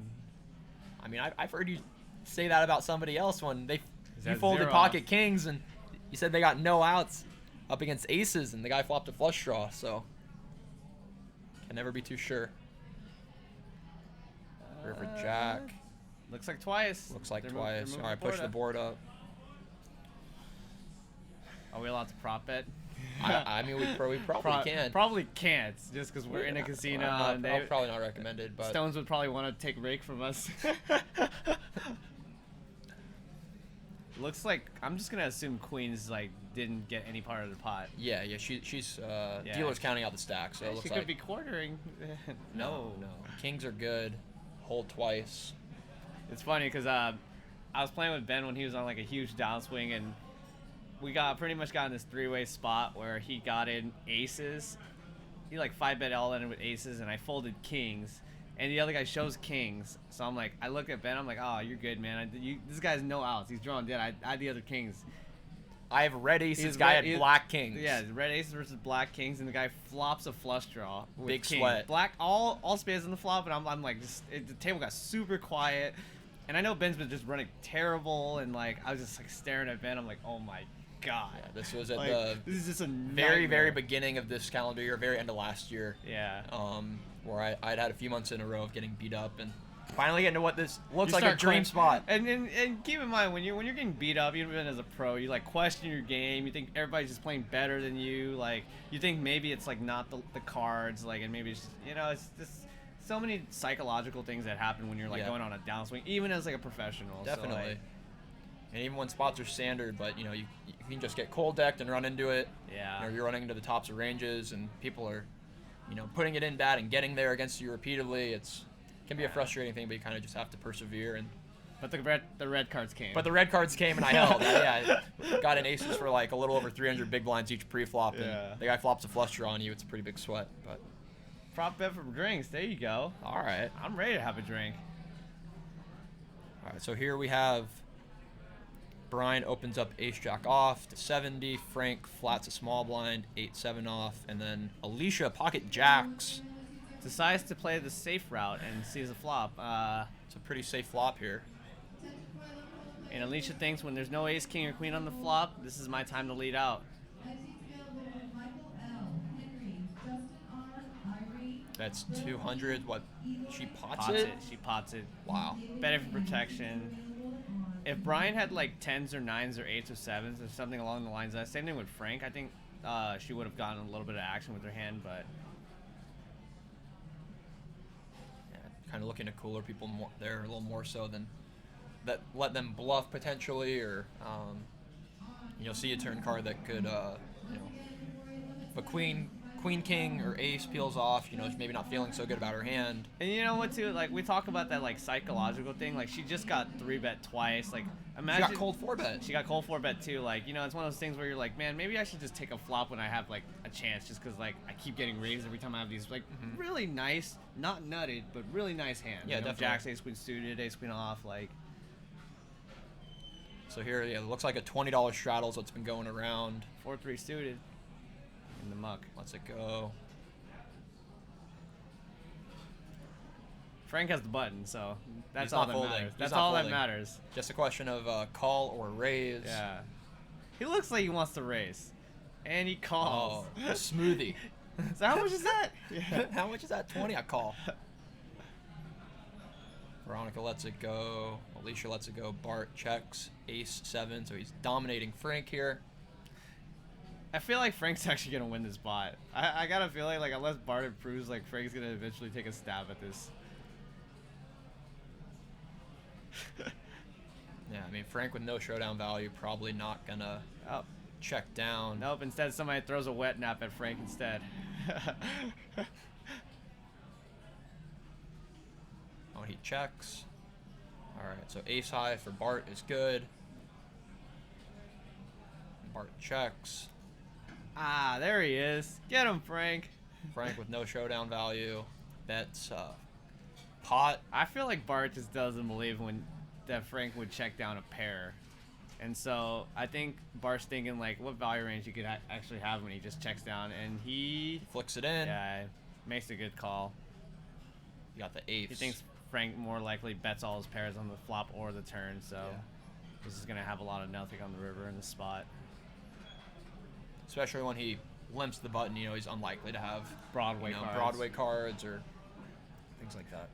I mean, I've heard you say that about somebody else when you folded
zero
pocket
off?
kings, and you said they got no outs up against aces, and the guy flopped a flush draw. So can never be too sure. River jack.
Looks like twice.
Looks like
They're
twice.
moving
All right, push the board up.
Are we allowed to prop bet?
I mean, we probably can.
Probably can't, just because we're in a casino. And
probably not recommended, but
Stones would probably want to take rake from us. Looks like I'm just gonna assume Queens didn't get any part of the pot.
yeah, she's dealer's counting out the stack, so it looks
She
like
could be quartering.
no. Kings are good. Hold twice.
It's funny because I was playing with Ben when he was on a huge downswing, and we pretty much got in this 3-way spot where he got in aces. He 5-bet all in with aces, and I folded kings, and the other guy shows kings. So I look at Ben, I'm like, oh, you're good, man. This guy's no outs. He's drawing dead. I had the other kings.
I have red aces. Guy had black kings.
Yeah, red aces versus black kings, and the guy flops a flush draw. With
Big
king.
sweat.
Black, all spades on the flop, and I'm the table got super quiet, and I know Ben's been just running terrible, and I was just staring at Ben. I'm like, oh my god.
Yeah, this was at the
this is just a
very
nightmare.
beginning of this calendar year, very end of last year.
Yeah.
Where I'd had a few months in a row of getting beat up, and finally getting to what this looks
You
like a
start
dream spot.
And keep in mind when you're getting beat up, even as a pro, you question your game. You think everybody's just playing better than you. You think maybe it's not the cards, and maybe it's it's just so many psychological things that happen when you're going on a downswing, even as a professional.
Definitely. And even when spots are standard, but you can just get cold decked and run into it.
Yeah.
You're running into the tops of ranges, and people are, putting it in bad and getting there against you repeatedly. It can be a frustrating thing, but you kind of just have to persevere.
But the red cards came.
But the red cards came, and I held. I got in aces for a little over 300 big blinds each pre-flop, and the guy flops a flush draw on you. It's a pretty big sweat. But
prop bet for drinks. There you go.
all right.
I'm ready to have a drink.
All right, so here we have Brian opens up ace-jack off to 70. Frank flats a small blind, 8-7 off. And then Alicia pocket jacks.
Decides to play the safe route and sees a flop.
It's a pretty safe flop here.
And Alicia thinks when there's no ace, king, or queen on the flop, this is my time to lead out.
That's 200. What? She pots
Pots
it?
it. She pots it.
Wow.
Better for protection. If Brian had 10s or 9s or 8s or 7s or something along the lines of that, same thing with Frank, I think she would have gotten a little bit of action with her hand, but
Yeah, kind of looking to cooler people there a little more so than that. Let them bluff potentially, or see a turn card that could if a queen, king, or ace peels off, maybe not feeling so good about her hand.
And you know what too, we talk about that psychological thing, she just got 3-bet twice, Imagine,
she got cold 4-bet.
She got cold 4-bet too. Like, you know, it's one of those things where you're like, man, maybe I should just take a flop when I have like a chance, just because like I keep getting raised every time I have these like really nice, not nutted, but really nice hands.
Yeah,
you know,
definitely.
Jacks, ace queen suited, ace queen off, like.
So here, yeah, it looks like a $20 straddles that's been going around.
4-3 suited in the muck.
Lets it go.
Frank has the button, so that's
He's
all
not
that
folding.
matters.
He's
That's
not
all that
folding.
matters.
Just a question of call or raise.
Yeah. He looks like he wants to raise. And he calls.
Oh, a smoothie.
So how much is that? Yeah.
How much is that? 20? I call. Veronica lets it go. Alicia lets it go. Bart checks. Ace 7, so he's dominating Frank here.
I feel like Frank's actually going to win this spot. I got a feeling like unless Bart improves, like Frank's going to eventually take a stab at this.
Yeah, I mean, Frank with no showdown value, probably not going to
Oh.
check down.
Nope, instead somebody throws a wet nap at Frank instead.
Oh, he checks. All right, so ace high for Bart is good. Bart checks.
Ah, there he is. Get him, Frank.
Frank with no showdown value. Bets pot.
I feel like Bart just doesn't believe that Frank would check down a pair. And so I think Bart's thinking like what value range he could actually have when he just checks down, and he
Flicks it in.
yeah, makes a good call.
You got the ace.
He thinks Frank more likely bets all his pairs on the flop or the turn, so
Yeah.
this is going to have a lot of nothing on the river in this spot.
Especially when he limps the button, you know, he's unlikely to have
Broadway
you know,
cards.
Broadway cards or things like that.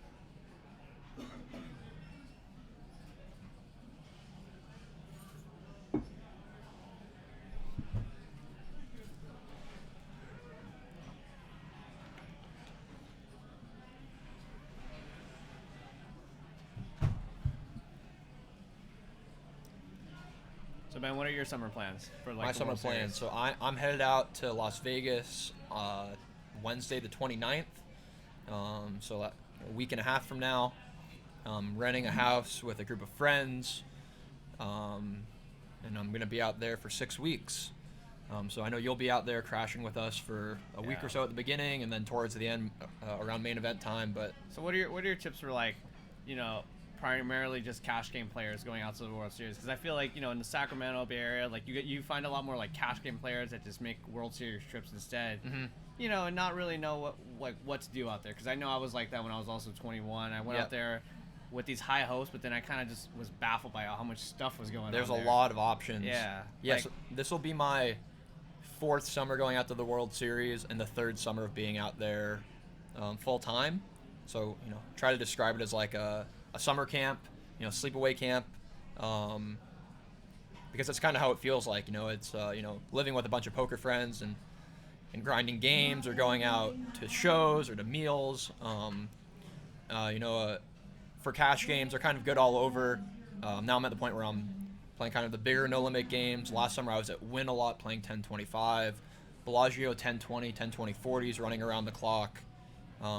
So Ben, what are your summer plans for like
My
the
summer
World
plans.
Series?
So I'm headed out to Las Vegas Wednesday the 29th. So a week and a half from now. Renting a house with a group of friends. And I'm going to be out there for 6 weeks. So I know you'll be out there crashing with us for a week
Yeah.
or so at the beginning, and then towards the end, around main event time. But
So what are your tips for like, you know, primarily just cash game players going out to the World Series? Because I feel like, you know, in the Sacramento Bay Area, like you find a lot more like cash game players that just make World Series trips instead.
Mhm.
You know, and not really know what to do out there. Because I know I was like that when I was also 21. I went
Yep.
out there with these high hopes, but then I kind of just was baffled by how much stuff was going
there's
on.
a
there.
lot of options.
Yeah.
Yes,
Like-
this will be my 4th summer going out to the World Series and the 3rd summer of being out there full time. So, you know, try to describe it as like a summer camp, you know, sleepaway camp, because that's kind of how it feels like. You know, it's you know, living with a bunch of poker friends and grinding games or going out to shows or to meals. You know, for cash games, they're kind of good all over. Now I'm at the point where I'm playing kind of the bigger no limit games. Last summer I was at Win a lot playing 10-25, Bellagio 10-20, 10-20 40s running around the clock,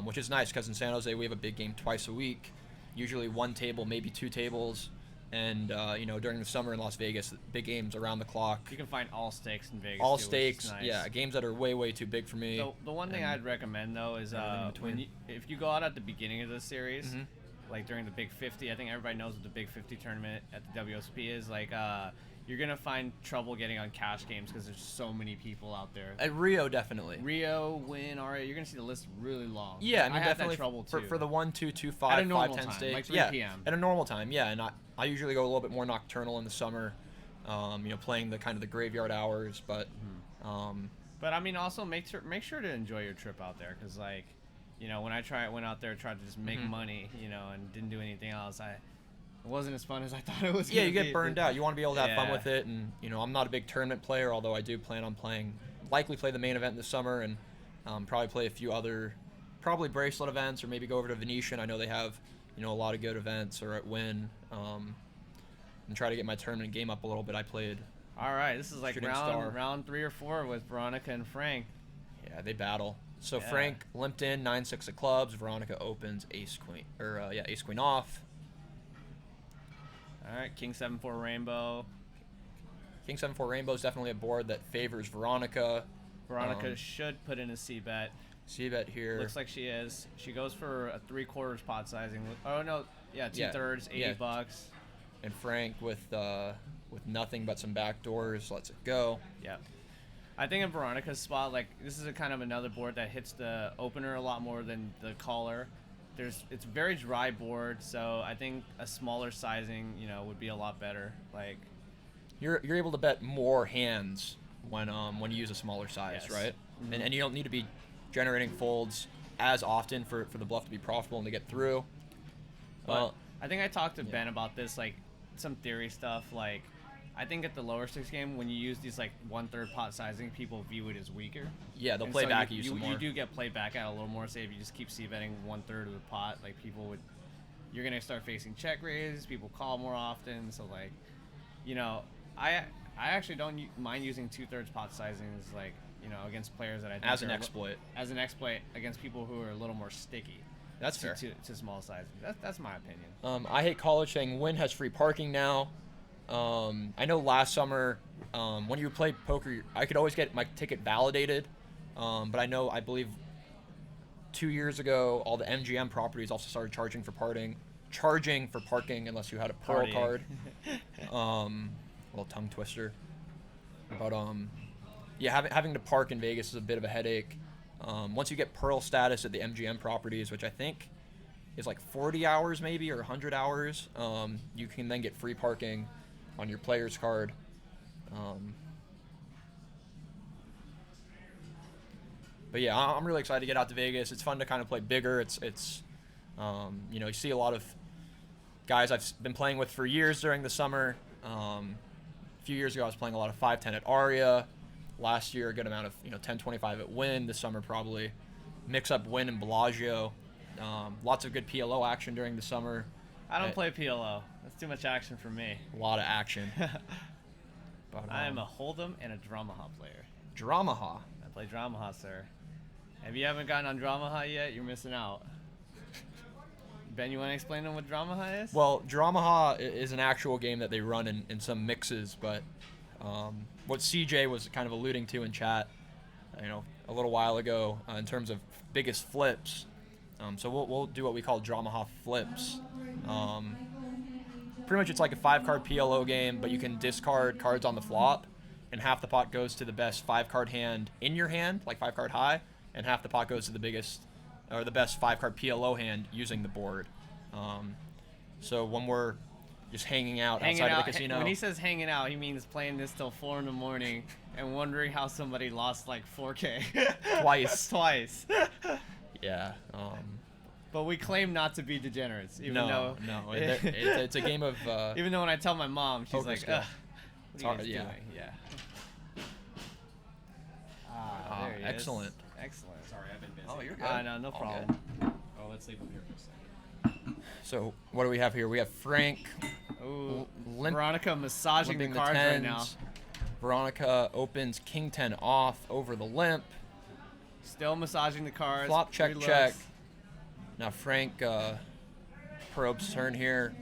which is nice because in San Jose we have a big game twice a week, usually 1 table, maybe 2 tables. And you know, during the summer in Las Vegas, big games around the clock.
You can find all stakes in Vegas.
All
too, which is
stakes,
nice.
yeah, games that are way too big for me.
So the one thing
and
I'd recommend though is
everything in between.
if you go out at the beginning of the series,
Mhm.
like during the Big 50, I think everybody knows what the Big 50 tournament at the WSP is. Like, you're gonna find trouble getting on cash games because there's so many people out there.
At Rio, definitely.
Rio, Win, RA, you're gonna see the list really long.
Yeah, I mean,
had
definitely
that trouble too.
for the 1, 2, 2,
At
5,
a normal
5, 10
time,
stakes.
like 3
yeah,
p.m.
at a normal time, yeah. And I usually go a little bit more nocturnal in the summer, you know, playing the kind of the graveyard hours. But
But I mean, also make sure to enjoy your trip out there, because like, you know, when I went out there, tried to just make
Mhm.
money, you know, and didn't do anything else, it wasn't as fun as I thought it was.
yeah,
gonna
you get
be.
burned out. You want to be able to have fun
Yeah.
with it. And you know, I'm not a big tournament player, although I do plan on likely play the main event this summer, and probably play a few other, probably bracelet events, or maybe go over to Venetian. I know they have, you know, a lot of good events, or at Win, and try to get my tournament game up a little bit. I played.
All right, this is like
Shooting star.
round 3 or 4 with Veronica and Frank.
Yeah, they battle. So
Yeah.
Frank limped in 9-6 of clubs. Veronica opens ace queen, or ace queen off.
All right, King 7-4 Rainbow.
King 7-4 Rainbow is definitely a board that favors Veronica.
Veronica should put in a C-bet.
C-bet here.
Looks like she is. She goes for a 3/4 pot sizing. Oh no, yeah, 2/3, $80.
And Frank with nothing but some back doors lets it go.
Yeah. I think in Veronica's spot, like, this is a kind of another board that hits the opener a lot more than the caller. It's a very dry board, so I think a smaller sizing, you know, would be a lot better. Like,
you're able to bet more hands when you use a smaller size,
yes.
right? And you don't need to be generating folds as often for the bluff to be profitable and to get through.
But I think I talked to Ben about this, like, some theory stuff. Like, I think at the lower stakes game, when you use these like 1/3 pot sizing, people view it as weaker.
Yeah, they'll
And
play
so
back at you some more.
You do get played back at a little more. Say if you just keep c-betting 1/3 of the pot, like you're gonna start facing check raises. People call more often, so like, you know, I actually don't mind using 2/3 pot sizings, like, you know, against players that I think
as an
are
exploit.
As an exploit against people who are a little more sticky.
That's fair.
To small sizing. That's my opinion.
I hate college saying Win has free parking now. I know last summer, when you would play poker, I could always get my ticket validated. But I believe 2 years ago, all the MGM properties also started charging for parking unless you had a Pearl
Partying.
card. Little tongue twister. But yeah, having to park in Vegas is a bit of a headache. Once you get Pearl status at the MGM properties, which I think is like 40 hours maybe or 100 hours, you can then get free parking on your player's card. But yeah, I'm really excited to get out to Vegas. It's fun to kind of play bigger. It's you know, you see a lot of guys I've been playing with for years during the summer. A few years ago, I was playing a lot of 5-10 at Aria. Last year, a good amount of 10-25 at Wynn. This summer, probably mix up Wynn and Bellagio. Lots of good PLO action during the summer.
I don't play PLO. That's too much action for me.
A lot of action. But,
I am a Hold'em and a Dramaha player.
Dramaha.
I play Dramaha, sir. If you haven't gotten on Dramaha yet, you're missing out. Ben, you want to explain them what Dramaha is?
Well, Dramaha is an actual game that they run in some mixes, but what CJ was kind of alluding to in chat, a little while ago, in terms of biggest flips. So we'll do what we call Dramaha flips. Pretty much it's like a 5-card PLO game, but you can discard cards on the flop, and half the pot goes to the best 5-card hand in your hand, like 5-card high, and half the pot goes to the biggest or the best 5-card PLO hand using the board. So when we're just hanging out outside of the casino.
When he says hanging out, he means playing this till 4 in the morning and wondering how somebody lost like 4K. Twice.
Yeah.
But we claim not to be degenerates, even
no, it's a game of.
Even though when I tell my mom, she's like, "Ugh, what are you guys doing?" Yeah. There he is.
Excellent.
Excellent.
Sorry, I've been busy.
Oh, you're good.
No
All
problem.
good.
Oh, let's leave him here for a second.
So what do we have here? We have Frank.
Ooh,
Limp-
Veronica massaging the
limping
cards right
tens.
now.
Veronica opens King 10 off over the limp.
Still massaging the cards.
Flop, check,
3
check.
looks.
Now Frank probes turn here.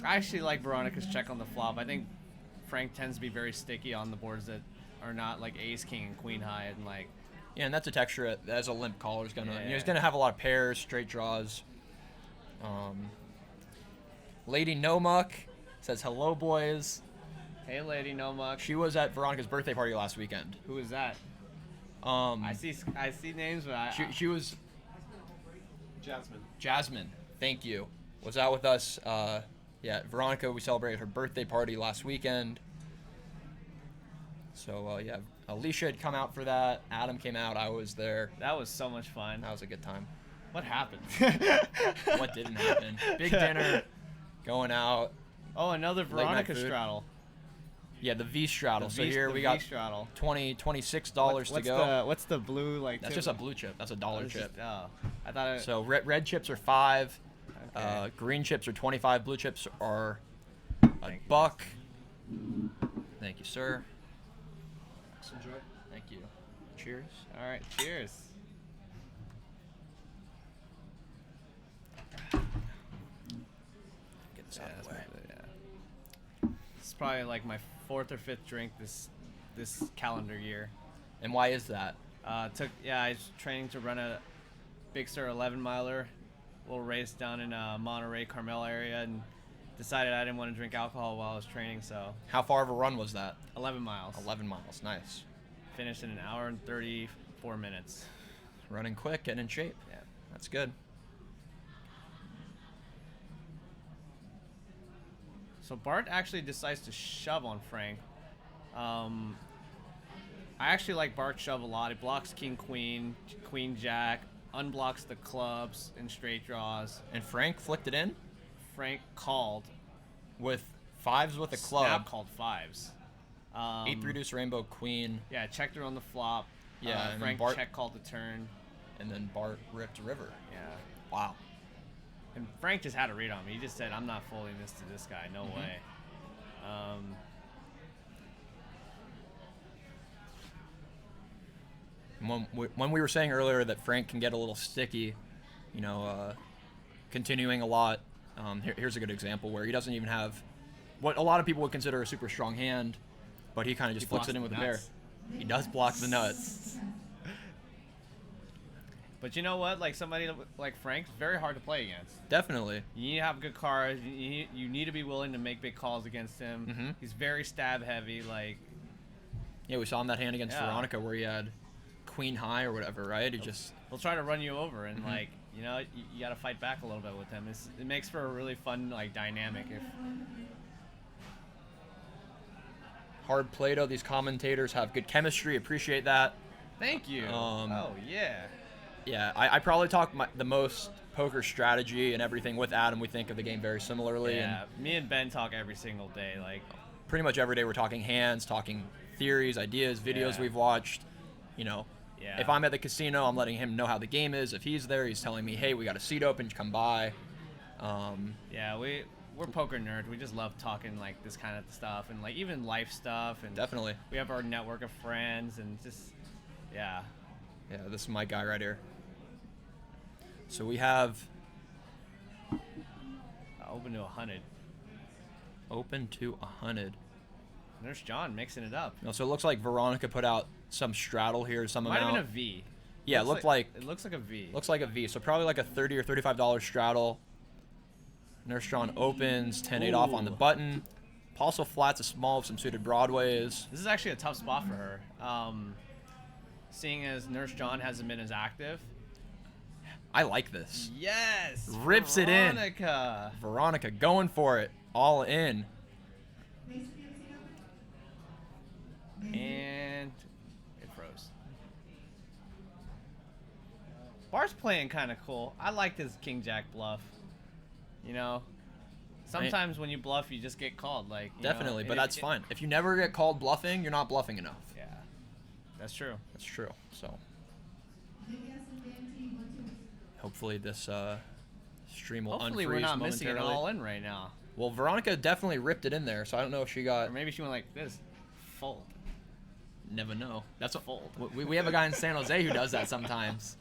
I actually like Veronica's check on the flop. I think Frank tends to be very sticky on the boards that are not like ace, king, and queen high, and like.
Yeah, and that's a texture as a limp caller is gonna.
Yeah.
He's gonna have a lot of pairs, straight draws. Lady No Muck says hello, boys.
Hey, Lady No Muck.
She was at Veronica's birthday party last weekend.
Who is that? I see names, but
She was
Jasmine.
Thank you. Was out with us. Yeah, Veronica. We celebrated her birthday party last weekend. So yeah, Alicia had come out for that. Adam came out. I was there.
that was so much fun.
That was a good time.
What happened?
What didn't happen? Big dinner, going out.
Oh, another
night
Veronica
food.
straddle.
Yeah, the V straddle.
The
So
V-
here
the
we
V
got
straddle.
$26 to go.
What's the blue like?
That's
tip?
just a blue chip. That's a dollar
It's
chip.
just- oh, I thought it.
So red chips are $5.
Okay.
Green chips are 25. Blue chips are
Thank you.
$1. Thank you, sir.
Enjoy.
Thank you. Cheers.
All right, cheers.
Get this out of the way.
Yeah. is probably like my 4th or 5th drink this calendar year.
And why is that?
I was training to run a Big Sur 11 miler, little race down in Monterey, Carmel area, and decided I didn't want to drink alcohol while I was training, so.
How far of a run was that?
11 miles.
11 miles, nice.
Finished in an hour and 34 minutes.
Running quick, getting in shape.
Yeah.
That's good.
So Bart actually decides to shove on Frank. I actually like Bart's shove a lot. He blocks king, queen, queen, jack, unblocks the clubs and straight draws.
And Frank flicked it in?
Frank called.
With 5s with a club.
Snap called 5s.
8 reduced rainbow queen.
Yeah, checked her on the flop.
Yeah, and
Frank
then Bart
check called the turn.
And then Bart ripped river.
Yeah.
Wow.
And Frank just had a read on me. He just said, I'm not folding this to this guy. No way.
When we were saying earlier that Frank can get a little sticky, continuing a lot, here's a good example where he doesn't even have what a lot of people would consider a super strong hand, but he kind of just flicks it in with a bear. He does block the nuts.
But you know what? Like somebody like Frank's very hard to play against.
Definitely.
You need to have good cards. You need to be willing to make big calls against him.
Mm-hmm.
He's very stab heavy. Like.
Yeah, we saw him that hand against Veronica where he had queen high or whatever, right?
He'll try to run you over and you got to fight back a little bit with him. It makes for a really fun dynamic.
Hard Play-Doh. These commentators have good chemistry. Appreciate that.
Thank you. Oh yeah.
Yeah, I probably talk the most poker strategy and everything with Adam. We think of the game very similarly.
Yeah,
and
me and Ben talk every single day. Like
pretty much every day we're talking hands, talking theories, ideas, videos we've watched. If I'm at the casino, I'm letting him know how the game is. If he's there, he's telling me, hey, we got a seat open, come by.
We're poker nerds. We just love talking like this kind of stuff and like even life stuff. And
definitely.
We have our network of friends and just, yeah.
Yeah, this is my guy right here. So we have
open to 100.
Open to 100.
There's John mixing it up.
So it looks like Veronica put out some straddle here, some amount.
Might have been a V.
Yeah, it looks like
it looks like a V.
Looks like a V. So probably like a $30 or $35 straddle. Nurse John opens 10-8 off on the button. Also flats a small of some suited broadways.
This is actually a tough spot for her. Seeing as Nurse John hasn't been as active.
I like this.
Yes.
Rips
Veronica.
it in. Veronica going for it. All in.
And it froze. Bart's playing kind of cool. I like this King Jack bluff. Sometimes when you bluff, you just get called.
Definitely, but that's fine. If you never get called bluffing, you're not bluffing enough.
Yeah, that's true.
That's true. So hopefully this stream will unfreeze momentarily.
Hopefully we're not missing it all in right now.
Well, Veronica definitely ripped it in there, so I don't know if she got.
Or maybe she went like this, fold.
Never know. That's a
fold.
We have a guy in San Jose who does that sometimes.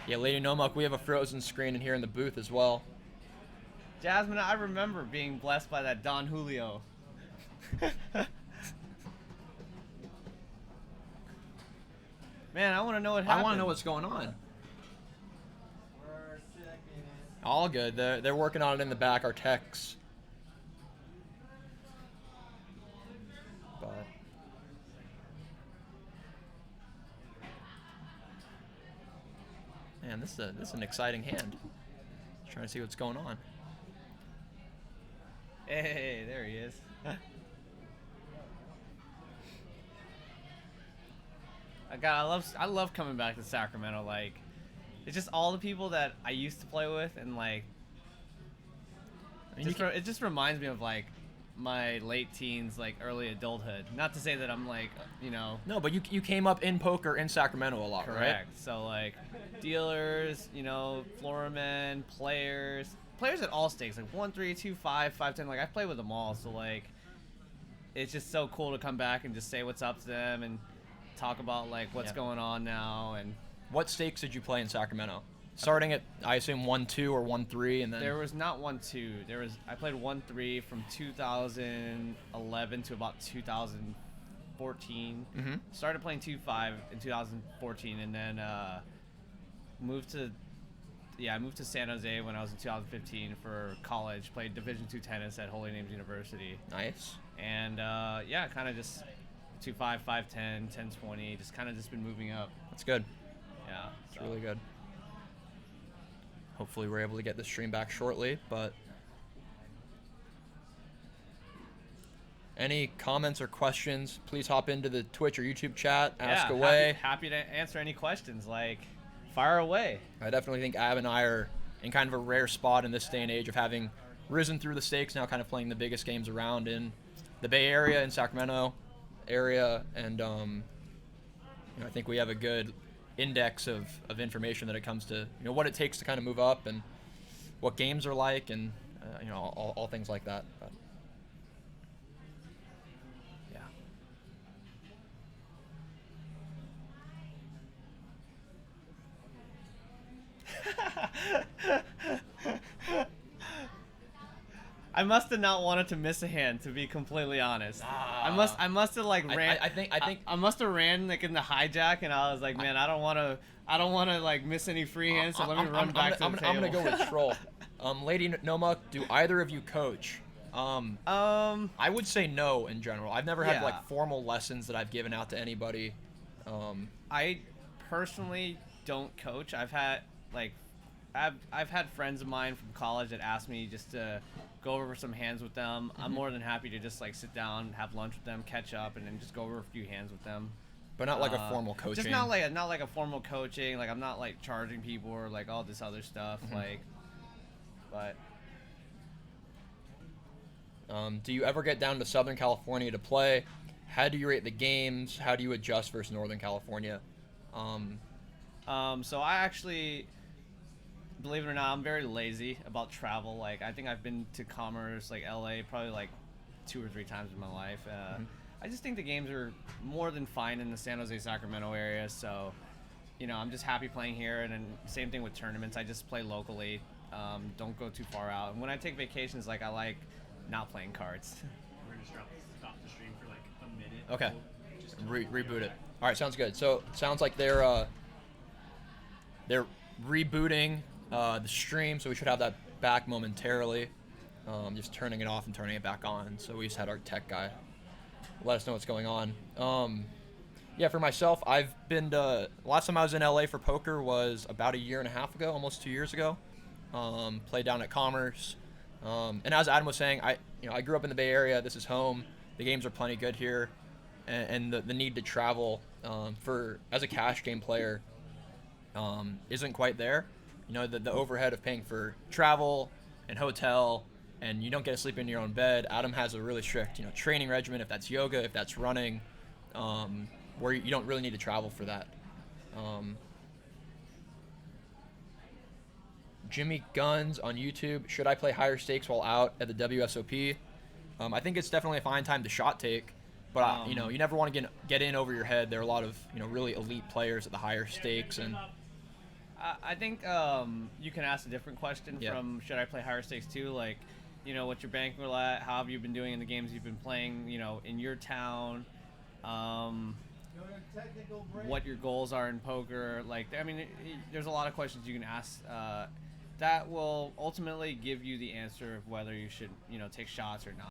Yeah, Lady Nomuk, we have a frozen screen in here in the booth as well.
Jasmine, I remember being blessed by that Don Julio. Man, I want to know what happened.
I want to know what's going on.
We're checking it.
All good. They're working on it in the back, our techs. But man, this is an exciting hand. Just trying to see what's going on.
Hey, there he is. I love coming back to Sacramento. Like, it's just all the people that I used to play with, and like, it just reminds me of like my late teens, like early adulthood. Not to say that I'm like,
No, but you came up in poker in Sacramento a lot,
correct.
right?
So like, dealers, floormen, players at all stakes, like 1, 3, 2, 5, 5, 10. Like I play with them all. So like, it's just so cool to come back and just say what's up to them and talk about like what's going on now. And
what stakes did you play in Sacramento? starting at, I assume, 1-2 or 1-3, and then
There was not 1-2. I played 1-3 from 2011 to about 2014.
Mhm.
Started playing 2-5 in 2014, and then moved to San Jose when I was in 2015 for college. Played Division II tennis at Holy Names University,
nice.
and kind of just 2-5, 5-10, 10-20. Just kind of just been moving up.
That's good.
Yeah,
It's really good. Hopefully we're able to get this stream back shortly, but any comments or questions, please hop into the Twitch or YouTube chat, ask away.
Happy to answer any questions. Like, fire away.
I definitely think Ab and I are in kind of a rare spot in this day and age of having risen through the stakes, now kind of playing the biggest games around in the Bay Area, in Sacramento area, and I think we have a good index of information that it comes to what it takes to kind of move up and what games are like, and all things like that. But,
I must have not wanted to miss a hand, to be completely honest. I must have like ran. I must have ran like in the hijack, and I was like, man, I don't want to like miss any free hands. So let me run back to the table.
I'm gonna go with troll. Lady Noma, do either of you coach? I would say no in general. I've never had like formal lessons that I've given out to anybody.
I personally don't coach. I've had friends of mine from college that asked me just to go over some hands with them. I'm more than happy to just like sit down, have lunch with them, catch up, and then just go over a few hands with them.
But not like a formal coaching.
Just not like a formal coaching. Like, I'm not like charging people or like all this other stuff. But
do you ever get down to Southern California to play? How do you rate the games? How do you adjust versus Northern California?
So I actually, believe it or not, I'm very lazy about travel. Like, I think I've been to Commerce, like LA, probably like 2 or 3 times in my life. I just think the games are more than fine in the San Jose, Sacramento area. So, I'm just happy playing here. And then same thing with tournaments. I just play locally. Don't go too far out. And when I take vacations, like, I like not playing cards.
We're gonna stop the stream for like a minute.
Okay.
Just
Reboot it. All right, sounds good. So sounds like they're rebooting the stream, so we should have that back momentarily. Just turning it off and turning it back on. So we just had our tech guy let us know what's going on. For myself, I've been to, last time I was in LA for poker was about 1.5 years ago, almost 2 years ago. Played down at Commerce. And as Adam was saying, I grew up in the Bay Area. This is home. The games are plenty good here, and the need to travel as a cash game player isn't quite there. The overhead of paying for travel and hotel, and you don't get to sleep in your own bed. Adam has a really strict training regimen, if that's yoga, if that's running, where you don't really need to travel for that. Jimmy Guns on YouTube, should I play higher stakes while out at the WSOP? I think it's definitely a fine time to shot take, but you never want to get in over your head. There are a lot of really elite players at the higher stakes, and
I think you can ask a different question from should I play higher stakes too, like what's your bankroll at, how have you been doing in the games you've been playing in your town, what your goals are in poker. Like, I mean, there's a lot of questions you can ask that will ultimately give you the answer of whether you should take shots or not.